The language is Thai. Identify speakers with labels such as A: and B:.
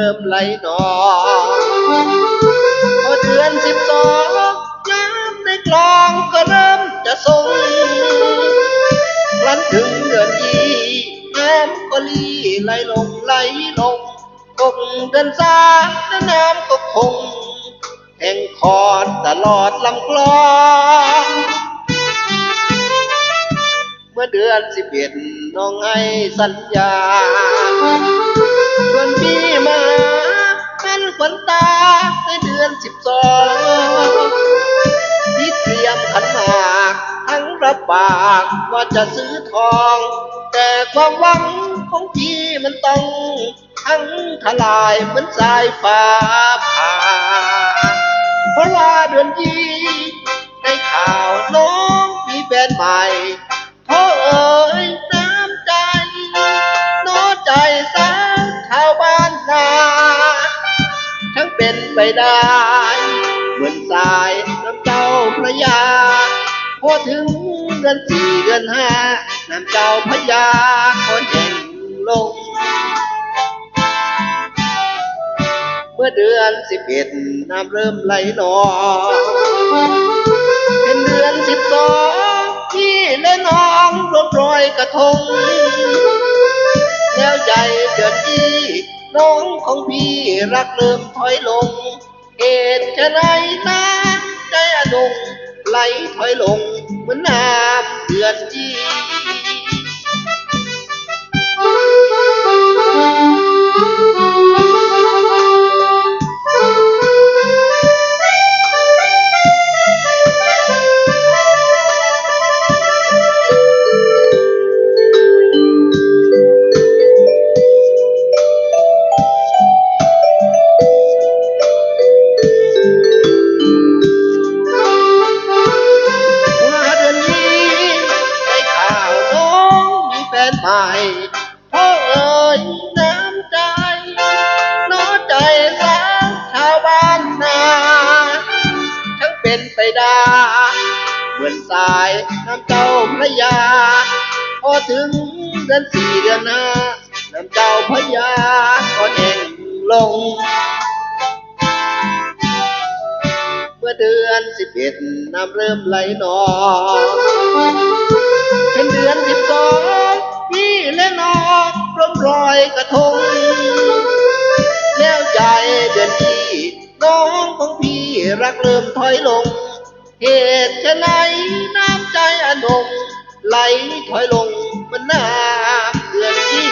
A: ริ่มไหลนองพอเดือน12น้ำในคลองก็เริ่มจะทรงครั้นถึงเดือนยี่น้ำก็ลีไหลลงไหลลงตกเดือน3และน้ำก็คงแห่งคอดตลอดลำคลองเมื่อเดือน11น้องให้สัญญาชวนพี่มาเป็นขวัญตาในเดือน12พี่เตรียมขันหมากทั้งรับปากว่าจะซื้อทองแต่ความหวังของพี่มันต้องทั้งทลายเหมือนสายฟ้าผ่าเพราะว่าเดือนยี่ในข่าวน้องมีแฟนใหม่โอ้เอ๋ยน้ำใจน้อใจสาวชาวบ้านนาทั้งเป็นไปได้เหมือนสายน้ำเจ้าพระยาพอถึงเดือน4เดือน5น้ำเจ้าพระยาก็แห้งลงเมื่อเดือน11น้ำเริ่มไหลนองเป็นเดือน12พี่และน้องรวมรอยกระทงแล้วใจเดือนยี่น้องของพี่รักเริ่มถอยลงเหตุจะไหนน้ำใจอนงไหลถอยลงเหมือนน้ำเดือนยี่ใหม่โอ้เอ๋ยน้ำใจน้อใจสาวชาวบ้านนาทั้งเป็นไปได้เหมือนสายน้ำเจ้าพระยาพอถึงเดือน4เดือน5น้ำเจ้าพระยาก็แห้งลงเมื่อเดือน11น้ำเริ่มไหลนองเป็นเดือน12พี่และน้องร่วมรอยกระทงแล้วใจเดือนที่น้องของพี่รักเริ่มถอยลงเหตุจะไหนน้ำใจอนงไหลถอยลงเหมือนน้ำเดือนที่